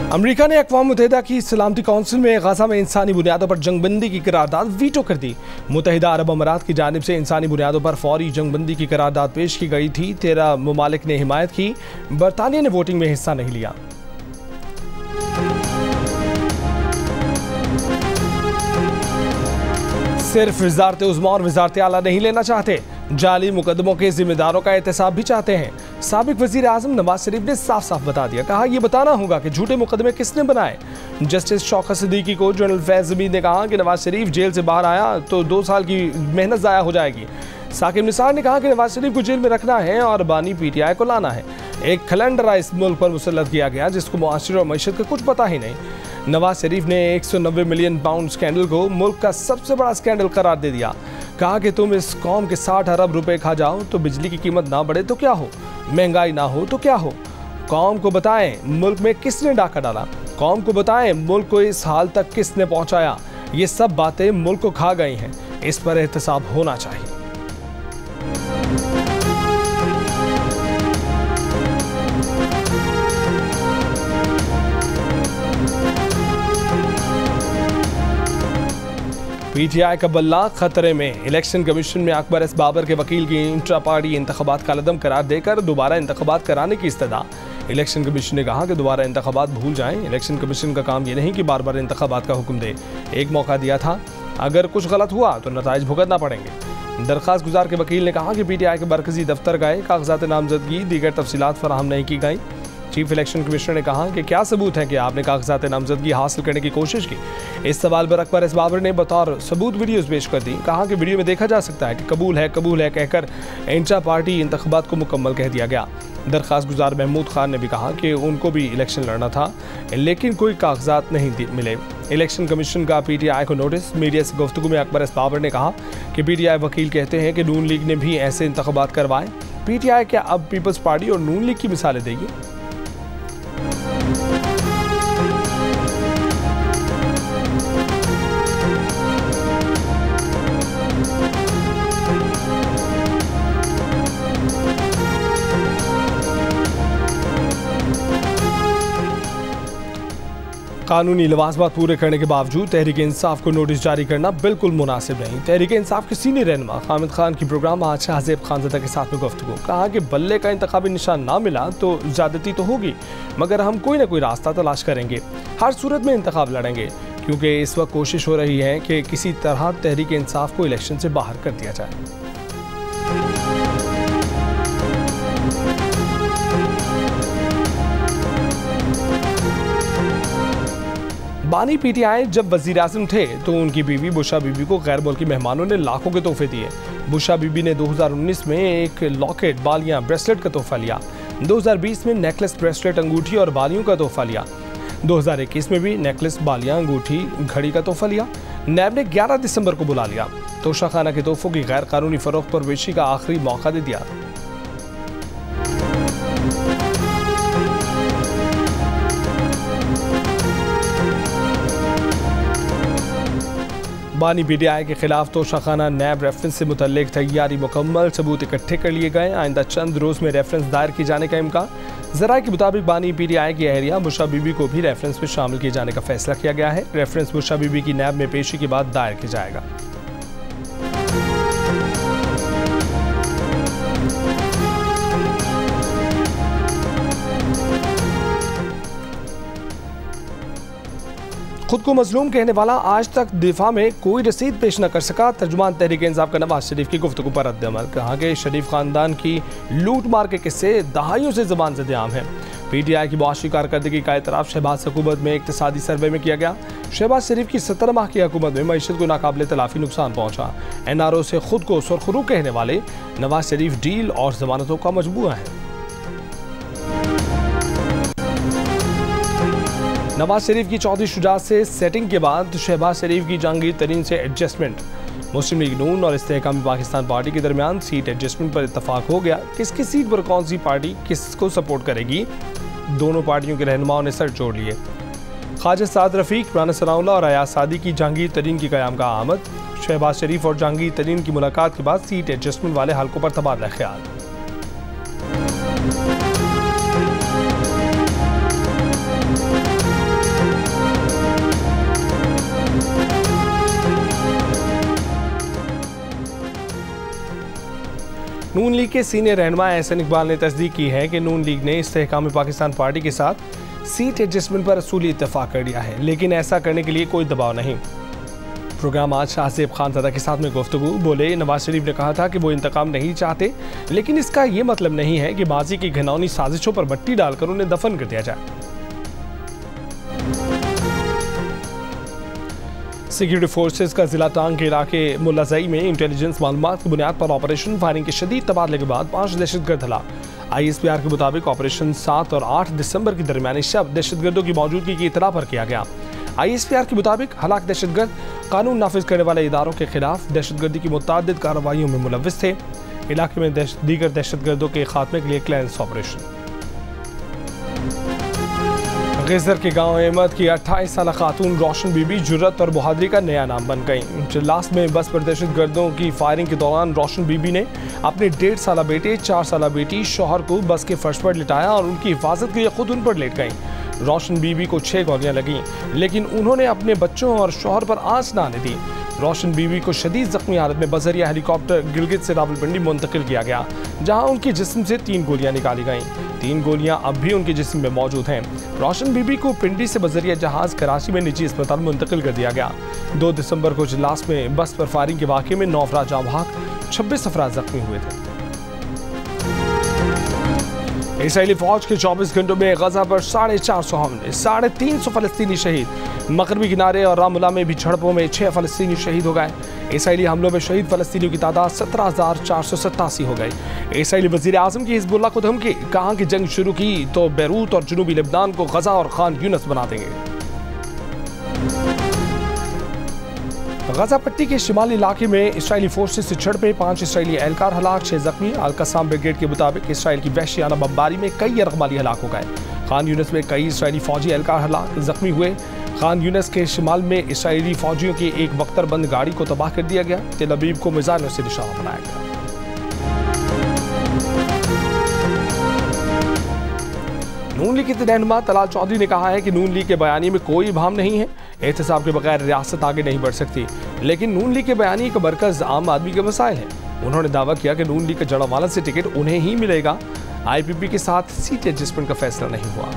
America ने अक़वाम मुत्तहिदा की सलामती कौंसिल में गजा में इंसानी बुनियादों पर जंगबंदी की करारदाद वीटो कर दी। मुत्तहिदा अरब अमारात की जानिब से इंसानी बुनियादों पर फौरी जंगबंदी की करारदाद पेश की गई थी। 13 ममालिक ने हिमायत की। बरतानिया ने वोटिंग में हिस्सा नहीं लिया। सिर्फ वज़ारत उज़्मा और वज़ारत आला नहीं लेना चाहते, जाली मुकदमों के जिम्मेदारों का एहतसाब भी चाहते हैं। साबिक वज़ीर आज़म नवाज शरीफ ने साफ साफ बता दिया, कहा यह बताना होगा कि झूठे मुकदमे किसने बनाए। जस्टिस शौकत सिद्दीकी को जनरल फैज़ हमीद ने कहा कि नवाज शरीफ जेल से बाहर आया तो 2 साल की मेहनत ज़ाया हो जाएगी। साकिब निसार ने कहा कि नवाज शरीफ को जेल में रखना है और बानी PTI को लाना है। एक खलंडरा इस मुल्क पर मुसल्लत किया गया जिसको मुआशरे और मईशत का कुछ पता ही नहीं। नवाज शरीफ ने 190 मिलियन पाउंड स्कैंडल को मुल्क का सबसे बड़ा स्कैंडल करार दे दिया। कहा कि तुम इस कौम के 60 अरब रुपए खा जाओ तो बिजली की कीमत ना बढ़े तो क्या हो, महंगाई ना हो तो क्या हो। कौम को बताएं मुल्क में किसने डाका डाला, कौम को बताएं मुल्क को इस हाल तक किसने पहुंचाया। ये सब बातें मुल्क को खा गई हैं, इस पर एहतसाब होना चाहिए। PTI का बल्ला खतरे में। इलेक्शन कमीशन में अकबर एस बाबर के वकील की इंट्रा पार्टी इंतखाबात का लदम करार देकर दोबारा इंतखाबात कराने की इस्तदा। इलेक्शन कमीशन ने कहा कि दोबारा इंतखाबात भूल जाएं। इलेक्शन कमीशन का काम ये नहीं कि बार बार इंतखाबात का हुक्म दे। एक मौका दिया था, अगर कुछ गलत हुआ तो नताइज भुगतना पड़ेंगे। दरख्वास्त गुजार के वकील ने कहा कि PTI के मरकजी दफ्तर गए, कागजात नामजदगी दीगर तफसीलात फराहम नहीं की गई। चीफ इलेक्शन कमिश्नर ने कहा कि क्या सबूत है कि आपने कागजात नामजदगी हासिल करने की कोशिश की। इस सवाल पर अकबर एस बाबर ने बतौर सबूत वीडियोस पेश कर दी। कहा कि वीडियो में देखा जा सकता है कि कबूल है कहकर इंट्रा पार्टी इंतखाबात को मुकम्मल कह दिया गया। दरख्वास्त गुजार महमूद खान ने भी कहा कि उनको भी इलेक्शन लड़ना था लेकिन कोई कागजात नहीं मिले। इलेक्शन कमीशन का PTI को नोटिस। मीडिया से गुफ्तगू में अकबर एस बाबर ने कहा कि PTI वकील कहते हैं कि नून लीग ने भी ऐसे इंतखाबात करवाए। PTI क्या अब पीपल्स पार्टी और नून लीग की मिसालें देगी? कानूनी लवाजमात पूरे करने के बावजूद तहरीक इंसाफ को नोटिस जारी करना बिल्कुल मुनासिब नहीं। तहरीक इंसाफ के सीनियर रहनुमा हामिद खान की प्रोग्राम आज शाहजेब खानज़दा के साथ में गुफ्तगू। कहा कि बल्ले का इंतखाबी निशान ना मिला तो ज़्यादती तो होगी, मगर हम कोई ना कोई रास्ता तलाश करेंगे। हर सूरत में इंतखाब लड़ेंगे, क्योंकि इस वक्त कोशिश हो रही है कि किसी तरह तहरीक इंसाफ को इलेक्शन से बाहर कर दिया जाए। बानी PTI जब वज़ीर आज़म थे तो उनकी बीवी बुशा बीबी को गैर मुल्की मेहमानों ने लाखों के तोहफे दिए। बुशा बीबी ने 2019 में एक लॉकेट, बालियां, ब्रेसलेट का तोहफा लिया। 2020 में नेकलेस, ब्रेसलेट, अंगूठी और बालियों का तोहफा लिया। 2021 में भी नेकलेस, बालियां, अंगूठी, घड़ी का तोहफा लिया। नैब ने 11 दिसंबर को बुला लिया। तोशाखाना के तोहफों की गैर कानूनी फरोख्त पर वेशी का आखिरी मौका दे दिया। बानी PTI के खिलाफ तोशाखाना नैब रेफरेंस से मुतल्लिक तैयारी मुकम्मल, सबूत इकट्ठे कर लिए गए। आइंदा चंद रोज़ में रेफरेंस दायर किए जाने का इम्कान। ज़राए के मुताबिक बानी PTI की अहलिया बुशा बीबी को भी रेफरेंस में शामिल किए जाने का फैसला किया गया है। रेफरेंस बुशा बीबी की नैब में पेशी के बाद दायर किया जाएगा। खुद को मजलूम कहने वाला आज तक दिफा में कोई रसीद पेश न कर सका। तर्जुमान तहरीक इंसाफ का नवाज शरीफ की गुफ्तगू पर रद्द-ए-अमल। कहा कि शरीफ खानदान की लूट मार के किस्से दहाइयों से ज़बान ज़द आम हैं। PTI की मुआशी कारकर्दगी का एतराफ़ शहबाज हुकूमत में इक़्तिसादी सर्वे में किया गया। शहबाज शरीफ की 17 माह की हुकूमत में मईशत को नाकाबिले तलाफ़ी नुकसान पहुँचा। NRO से खुद को सुरखरू कहने वाले नवाज शरीफ डील और ज़मानतों का मजबूआ है। नवाज शरीफ की चौधरी शुजात से सेटिंग के बाद शहबाज शरीफ की जहांगीर तरीन से एडजस्टमेंट। मुस्लिम लीग नून और इस्तेहकामी पाकिस्तान पार्टी के दरमियान सीट एडजस्टमेंट पर इत्तफाक हो गया। किसकी सीट पर कौन सी पार्टी किसको सपोर्ट करेगी, दोनों पार्टियों के रहनुमाओं ने सर जोड़ लिए। ख्वाजा साद रफीक, राना सनाउल्लाह और अयाज सादी की जहांगीर तरीन की क़याम का आमद। शहबाज शरीफ और जहांगीर तरीन की मुलाकात के बाद सीट एडजस्टमेंट वाले हल्कों पर तबादला ख्याल। लीग के सीनियर रहनुमा एहसन इकबाल ने तस्दीक की है कि नून लीग ने इस्तेहकाम पाकिस्तान पार्टी के साथ सीट एडजस्टमेंट पर असूली इत्तेफाक कर लिया है, लेकिन ऐसा करने के लिए कोई दबाव नहीं। प्रोग्राम आज शाहजेब खानज़ादा के साथ में गुफ्तगू। बोले, नवाज शरीफ ने कहा था कि वो इंतकाम नहीं चाहते, लेकिन इसका ये मतलब नहीं है कि माजी की घिनौनी साजिशों पर मट्टी डालकर उन्हें दफन कर दिया जाए। सिक्योरिटी फोर्सेज का जिला टांग के इलाके मुल्लाजई में इंटेलिजेंस मालूमात की बुनियाद पर ऑपरेशन फायरिंग के शदीद तबादले के बाद 5 दहशतगर्द हलाक। ISPR के मुताबिक ऑपरेशन 7 और 8 दिसंबर की दरमियानी शब दहशतगर्दों की मौजूदगी की इतला पर किया गया। ISPR के मुताबिक हलाक दहशतगर्द कानून नाफिज करने वाले इदारों के खिलाफ दहशतगर्दी की मुतअद्दिद कार्रवाइयों में मुलव्विस थे। इलाके में दीगर दहशतगर्दों के खात्मे के लिए क्लियरेंस ऑपरेशन। गेजर के गांव अहमद की 28 साल खातून रोशन बीबी जुर्रत और बहादुरी का नया नाम बन गई। चिल्लास में बस पर दहशतगर्दों की फायरिंग के दौरान रोशन बीबी ने अपने 1.5 साल बेटे, 4 साल बेटी, शौहर को बस के फर्श पर लिटाया और उनकी हिफाजत के लिए खुद उन पर लेट गई। रोशन बीबी को 6 गोलियां लगीं, लेकिन उन्होंने अपने बच्चों और शौहर पर आंच न आने दी। रोशन बीबी को शदीद जख्मी हालत में बजरिया हेलीकॉप्टर गिलगित से रावलपिंडी मुंतकिल किया गया, जहां उनके जिस्म से 3 गोलियां निकाली गईं। 3 गोलियां अब भी उनके जिस्म में मौजूद हैं। रोशन बीबी को पिंडी से बजरिया जहाज कराची में निजी अस्पताल मुंतकिल कर दिया गया। 2 दिसंबर को जिलास में बस पर फायरिंग के वाक़े में 9 अफराद जाँ बहक, 26 अफराद जख्मी हुए थे। इसराइली फौज के 24 घंटों में गजा पर 450 हमले, 350 फलस्तीनी शहीद। मगरबी किनारे और रामुला में भी झड़पों में 6 फलस्तीनी शहीद हो गए। इसराइली हमलों में शहीद फलस्तीनियों की तादाद 17,487 हो गई। इसराइली वज़ीर आज़म की हिज़्बुल्लाह को धमकी, कहा कि जंग शुरू की तो बैरूत और जनूबी लेबनान को गजा और खान यूनस बना देंगे। गजा पट्टी के शिमाली इलाके में इसराइली फोर्सेस से झड़पें, 5 इसराइली एहलकार हलाक, 6 जख्मी। अल-कस्साम ब्रिगेड के मुताबिक इसराइल की वहशियाना बमबारी में कई यरगमाली हलाक हो गए। खान यूनस में कई इसराइली फौजी एहलकार हलाक, जख्मी हुए। खान यूनस के शिमाल में इसराइली फौजियों की एक बख्तरबंद गाड़ी को तबाह कर दिया गया। तेल अवीव को मिसाइलों से निशाना बनाया गया। नून लीग के रहनुमा तलाल चौधरी ने कहा है कि नून लीग के बयानी में कोई इबाहम नहीं है। एहतसाब के बगैर रियासत आगे नहीं बढ़ सकती, लेकिन नून लीग के बयानी का मरकज आम आदमी के मसाइल है। उन्होंने दावा किया कि नून लीग के जड़ावाला से टिकट उन्हें ही मिलेगा। IPP के साथ सीट एडजस्टमेंट का फैसला नहीं हुआ।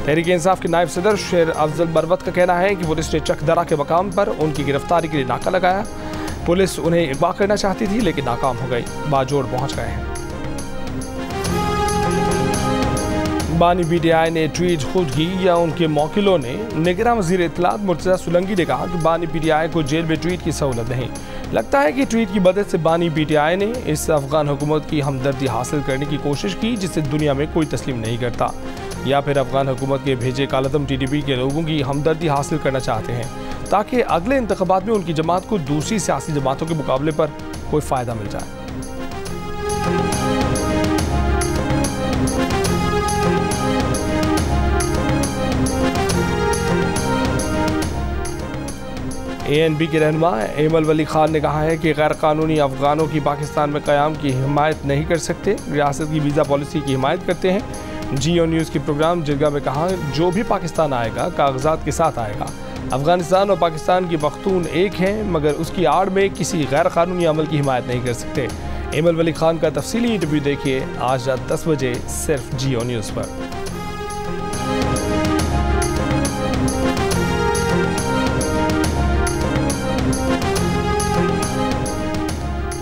तहरीक इंसाफ के नायब सदर शेर अफजल बरवत का कहना है कि पुलिस ने चकदरा के मकाम पर उनकी गिरफ्तारी के लिए नाका लगाया। पुलिस उन्हें अगवा करना चाहती थी, लेकिन नाकाम हो गई। बाजोड़ पहुंच गए हैं। बानी PTI ने ट्वीट खुद की या उनके मौकिलों ने। निगरान वज़ीर इत्तलात मुर्तज़ा सुलंगी ने कहा कि बानी PTI को जेल में ट्वीट की सहूलत नहीं। लगता है कि ट्वीट की मदद से बानी PTI ने इस अफगान हुकूमत की हमदर्दी हासिल करने की कोशिश की, जिसे दुनिया में कोई तस्लीम नहीं करता, या फिर अफगान हुकूमत के भेजे कालदम TDP के लोगों की हमदर्दी हासिल करना चाहते हैं, ताकि अगले इंतखाबात में उनकी जमात को दूसरी सियासी जमातों के मुकाबले पर कोई फ़ायदा मिल जाए। ANP के रहनुमा एमल वली खान ने कहा है कि गैर कानूनी अफगानों की पाकिस्तान में क़याम की हिमायत नहीं कर सकते, रियासत की वीज़ा पॉलिसी की हिमायत करते हैं। जियो न्यूज़ के प्रोग्राम जिरगा में कहा, जो भी पाकिस्तान आएगा कागजात के साथ आएगा। अफगानिस्तान और पाकिस्तान की पख्तून एक हैं, मगर उसकी आड़ में किसी गैर कानूनी अमल की हिमायत नहीं कर सकते। एमल वली खान का तफसीली इंटरव्यू देखिए आज रात 10 बजे सिर्फ जियो न्यूज़ पर।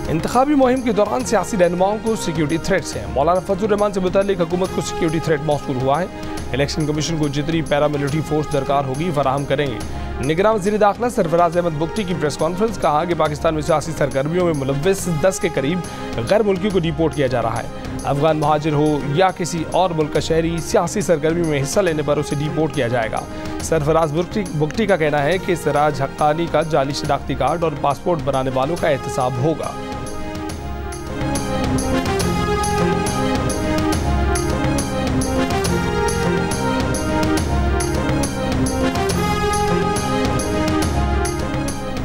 इंतखाबी मुहिम के दौरान सियासी रहनुमाओं को सिक्योरिटी थ्रेट्स हैं। मौलाना फजलुर रहमान से मुताल्लिक हुकूमत को सिक्योरिटी थ्रेट मौसूल हुआ है। इलेक्शन कमीशन को जितनी पैरामिलिट्री फोर्स दरकार होगी फराहम करेंगे। निगरान वज़ीर दाखिला सरफराज अहमद बुख्ती की प्रेस कॉन्फ्रेंस, कहा कि पाकिस्तान में सियासी सरगर्मियों में मुलव्विस 10 के करीब गैर मुल्कियों को डिपोर्ट किया जा रहा है। अफगान महाजिर हो या किसी और मुल्क का शहरी सियासी सरगर्मी में हिस्सा लेने पर उसे डिपोर्ट किया जाएगा। सरफराज बुख्ती का कहना है कि सिराज हक्कानी का जाली शनाख्ती कार्ड और पासपोर्ट बनाने वालों का एहतसाब होगा।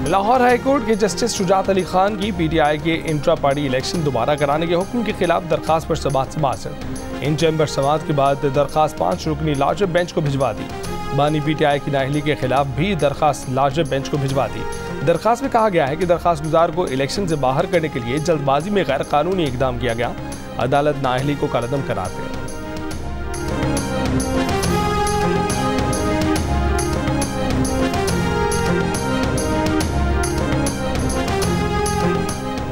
लाहौर हाईकोर्ट के जस्टिस शुजात अली खान की PTI के इंट्रा पार्टी इलेक्शन दोबारा कराने के हुक्म के खिलाफ दरखास्त पर समाअत। इन चैम्बर समाअत के बाद दरखास्त 5 रुकनी लार्जर बेंच को भिजवा दी। बानी पीटीआई की नाअहली के खिलाफ भी दरखास्त लार्जर बेंच को भिजवा दी। दरखास्त में कहा गया है कि दरखास्त गुजार को इलेक्शन से बाहर करने के लिए जल्दबाजी में गैर कानूनी इकदाम किया गया। अदालत नाअहली को कालअदम कराते हैं।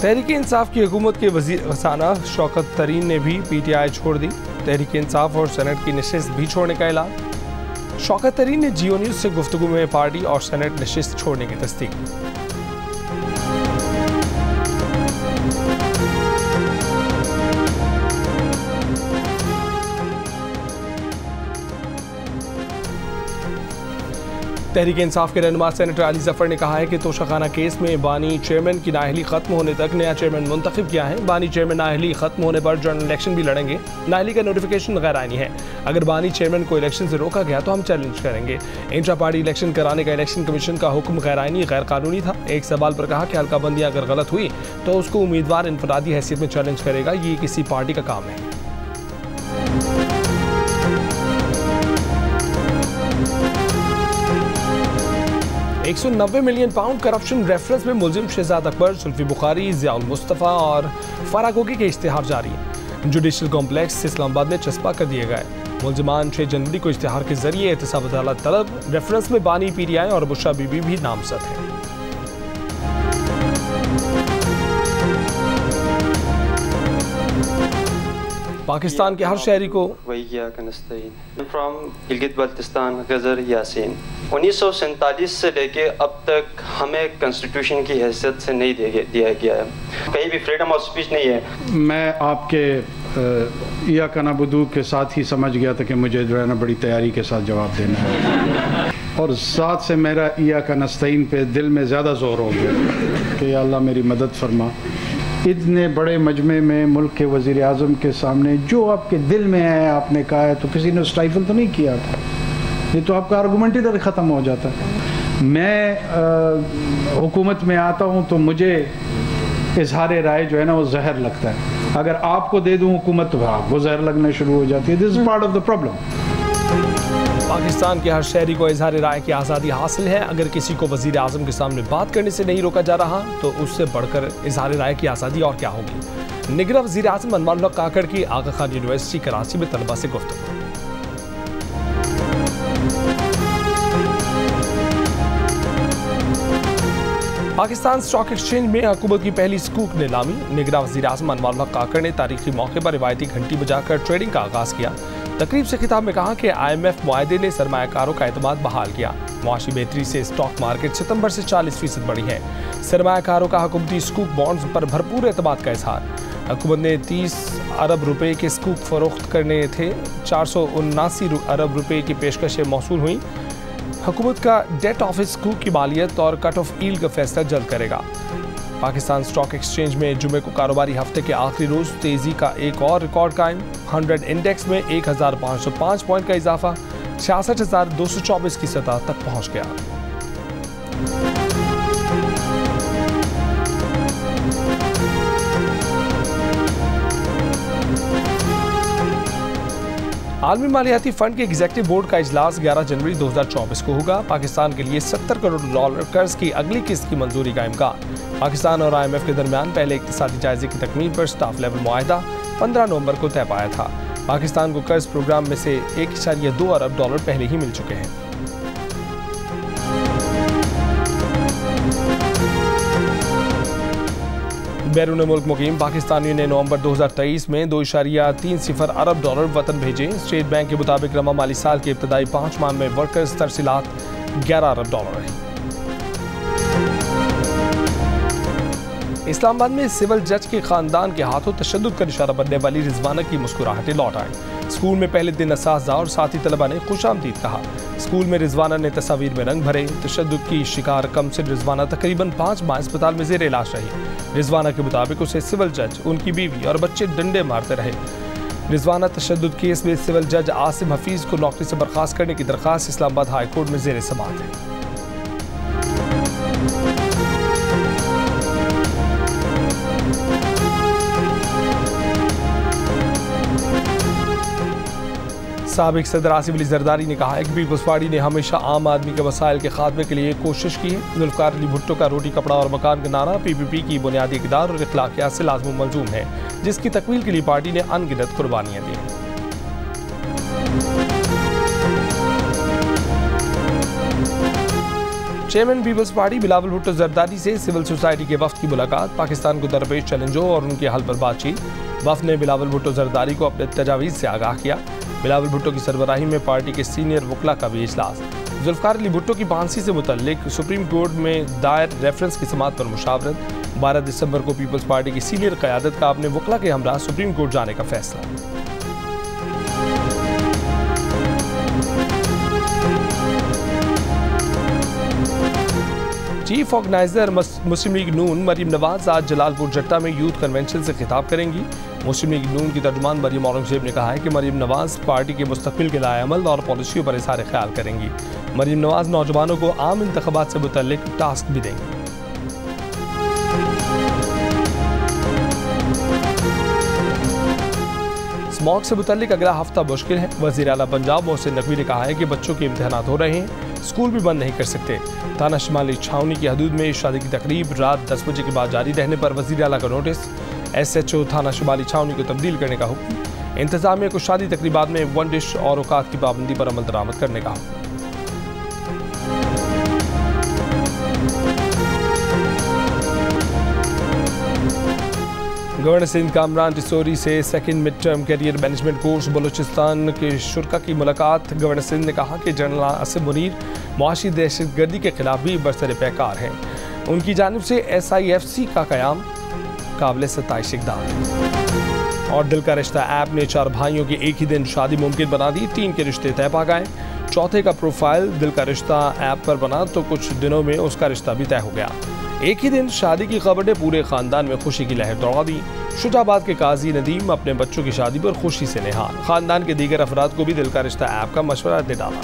तहरीक इंसाफ की हुकूमत के वजीर खजाना शौकत तरीन ने भी पीटीआई छोड़ दी। तहरीक इंसाफ और सेनेट की नशिस्त भी छोड़ने का ऐलान। शौकत तरीन ने जियो न्यूज से गुफ्तगू में पार्टी और सेनेट नशिस्त छोड़ने की तस्दीक। तहरीक इंसाफ के रहनुमा सेनेटर अली जफर ने कहा है कि तोशाखाना केस में बानी चेयरमैन की नाअहली खत्म होने तक नया चेयरमैन मुंतखब किया है। बानी चेयरमैन नाअहली खत्म होने पर जनरल इलेक्शन भी लड़ेंगे। नाअहली का नोटिफिकेशन गैर आईनी है। अगर बानी चेयरमैन को इलेक्शन से रोका गया तो हम चैलेंज करेंगे। इंट्रा पार्टी इलेक्शन कराने का इलेक्शन कमीशन का हुक्म गैर आईनी गैर कानूनी था। एक सवाल पर कहा कि हल्काबंदियां अगर गलत हुई तो उसको उम्मीदवार इनफरादी हैसियत में चैलेंज करेगा। ये किसी पार्टी का काम है। 190 मिलियन पाउंड करप्शन रेफरेंस में मुलजिम शहजाद अकबर, जुल्फी बुखारी, ज़ियाउल मुस्तफ़ा और फरागोगी के इश्तिहार जारी हैं। जुडिशल कॉम्प्लेक्स इस्लामाबाद में चस्पा कर दिए गए। मुलजिमान 6 जनवरी को इश्तिहार के जरिए एहतसाब अदालत तलब। रेफरेंस में बानी पीटीआई और बुशरा बीबी भी नामजद हैं। पाकिस्तान के हर शहरी को फ्राम गिलगित बल्तिस्तान गजर यासीन 1947 से लेके अब तक हमें कॉन्स्टिट्यूशन की हैसियत से नहीं दिया गया है। कहीं भी फ्रीडम ऑफ स्पीच नहीं है। मैं आपके या कनाबुदू के साथ ही समझ गया था कि मुझे जो है ना बड़ी तैयारी के साथ जवाब देना है और साथ से मेरा या का नस्तईन पे दिल में ज़्यादा ज़ोर हो गया कि या अल्लाह मेरी मदद फरमा। इतने बड़े मजमे में मुल्क के वज़ीर आज़म के सामने जो आपके दिल में है आपने कहा है तो किसी ने स्टाइफल तो नहीं किया था। ये तो आपका आर्गूमेंट इधर ख़त्म हो जाता है। मैं हुकूमत में आता हूँ तो मुझे इजहार राय जो है ना वो जहर लगता है। अगर आपको दे दूँ हुकूमत तो आपको जहर लगना शुरू हो जाती है। This is part of the problem. Pakistan के हर शहरी को इजहार राय की आज़ादी हासिल है। अगर किसी को वज़ीर आज़म के सामने बात करने से नहीं रोका जा रहा तो उससे बढ़कर इजहार राय की आज़ादी और क्या होगी। निगरान वज़ीर आज़म अनवर उल्लाह काकड़ की आगा खान यूनिवर्सिटी कराची में तलबा से गुफ्तगू। पाकिस्तान स्टॉक एक्सचेंज में हुकूमत की पहली स्कूक नीलामी। निगरान वज़ीर आज़म अनवर उल्लाह काकड़ ने तारीखी मौके पर रिवायती घंटी बजाकर ट्रेडिंग का आगाज़ किया। तकरीब से खिताब में कहा कि IMF मुआहदे ने सरमायाकारों का एतमाद बहाल किया। मुआशी बेहतरी से स्टॉक मार्केट सितंबर से 40% बढ़ी है। सरमायाकारों का हुकूमती स्कूक बॉन्ड्स पर भरपूर एतमाद का इजहार। हुकूमत ने 30 अरब रुपए के स्कूक फरोख्त करने थे। 479 अरब रुपए की पेशकशें मौसूल हुई। हुकूमत का डेट ऑफिस स्कूक की मालियत और कट ऑफ ईल्ड का फैसला जल्द करेगा। पाकिस्तान स्टॉक एक्सचेंज में जुमे को कारोबारी हफ्ते के आखिरी रोज तेजी का एक और रिकॉर्ड कायम। 100 इंडेक्स में 1505 पॉइंट का इजाफा 66,224 की सतह तक पहुंच गया। आलमी मालियाती फंड के एग्जीक्यूटिव बोर्ड का इजलास 11 जनवरी 2024 को होगा। पाकिस्तान के लिए $70 करोड़ कर्ज की अगली किस्त की मंजूरी का इम्कान। पाकिस्तान और IMF के दरमियान पहले इक्तिसादी जायजे की तकमील पर स्टाफ लेवल मुआहदा 15 नवंबर को तय पाया था। पाकिस्तान को कर्ज प्रोग्राम में से $1.2 अरब पहले ही मिल चुके हैं। बैरून मुल्क मुकीम पाकिस्तानियों ने नवंबर 2023 में $2.30 अरब वतन भेजे। स्टेट बैंक के मुताबिक रवा माली साल के इब्तदाई 5 माह में वर्कर्स तरसीलात $11 अरब रही। इस्लामाबाद में सिविल जज के खानदान के हाथों तशद्दुद का निशाना बनने वाली रिजवाना की मुस्कुराहटें लौट आई। स्कूल में पहले दिन असातिज़ा और साथी तलबा ने खुशामदीद कहा। स्कूल में रिजवाना ने तस्वीर में रंग भरे। तशद्दुद की शिकार कमसिन रिजवाना तकरीबन 5 माह अस्पताल में ज़ेर इलाज रही। रिजवाना के मुताबिक उसे सिविल जज, उनकी बीवी और बच्चे डंडे मारते रहे। रिजवाना तशद्दुद केस में सिविल जज आसिम हफीज़ को नौकरी से बर्खास्त करने की दरख्वास्त इस्लामाबाद हाई कोर्ट में ज़ेर समाअत है। साबिक सदर आसिफ अली जरदारी ने कहा है कि पीपल्स पार्टी ने हमेशा आम आदमी के वसाइल के खात्मे के लिए कोशिश की है। जुल्फ़िकार अली भुट्टो का रोटी कपड़ा और मकान का नारा PPP की बुनियादी इक़दार और इखलाकियात से लाज़िम मलज़ूम है, जिसकी तकमील के लिए पार्टी ने अनगिनत कुर्बानियाँ दी। चेयरमैन पीपल्स पार्टी बिलावल भुट्टो जरदारी से सिविल सोसाइटी के वफ्द की मुलाकात, पाकिस्तान को दरपेश चैलेंजों और उनके हल पर बातचीत। वफ्द ने बिलावल भुट्टो जरदारी को अपने तजावीज़ से आगाह किया। बिलावल भुट्टो की सरबराही में पार्टी के सीनियर वकला का भी इजलास। जुल्फ़िकार अली भुट्टो की फांसी से मुतल्लिक सुप्रीम कोर्ट में दायर रेफरेंस की समाअत पर मुशावरत। 12 दिसंबर को पीपल्स पार्टी की सीनियर क़यादत का अपने वकला के हमरा सुप्रीम कोर्ट जाने का फैसला। चीफ ऑर्गेनाइजर मुस्लिम लीग नून मरीम नवाज आज जलालपुर जट्टा में यूथ कन्वेंशन से खिताब करेंगी। मुस्लिम लीग नून की तर्जुमान मरीम औरंगजेब ने कहा है कि मरीम नवाज पार्टी के मुस्तकबिल के लाएअमल और पॉलिसियों पर इज़हार ख्याल करेंगी। मरीम नवाज नौजवानों को आम इंतखाबात से मुतल्लिक टास्क भी देंगी। स्मॉग से मुतल्लिक अगला हफ्ता मुश्किल है। वज़ीर आला पंजाब मोहसिन नकवी ने कहा है कि बच्चों के इम्तहानात हो रहे हैं, स्कूल भी बंद नहीं कर सकते। थाना शिमाली छावनी की हदूद में शादी की तकरीब रात 10 बजे के बाद जारी रहने पर वज़ीर आला का नोटिस। SHO थाना शिमाली छावनी को तब्दील करने का हुक्म। इंतजामिया को शादी तकरीबात में वन डिश और औकात की पाबंदी पर अमल दरामद करने का हुक्म। गवर्नर सिंध कामरान टिसोरी से second mid term career management course Balochistan के शुरा की मुलाकात। गवर्नर सिंध ने कहा कि जनरल आसिफ मुनीर मुआशी दहशतगर्दी के खिलाफ भी बरसर पैकार हैं। उनकी जानिब से SIFC का क़याम काबिल सताइश इक़दाम। और दिल का रिश्ता ऐप ने 4 भाइयों की एक ही दिन शादी मुमकिन बना दी। 3 के रिश्ते तय पा गए। चौथे का प्रोफाइल दिल का रिश्ता ऐप पर बना तो कुछ दिनों में उसका रिश्ता भी तय हो गया। एक ही दिन शादी की खबर ने पूरे खानदान में खुशी की लहर दौड़ा दी। शुजाबाद के काजी नदीम अपने बच्चों की शादी पर खुशी से निहाल। खानदान के दीगर अफराद को भी दिल का रिश्ता ऐप का मशवरा दे डाला।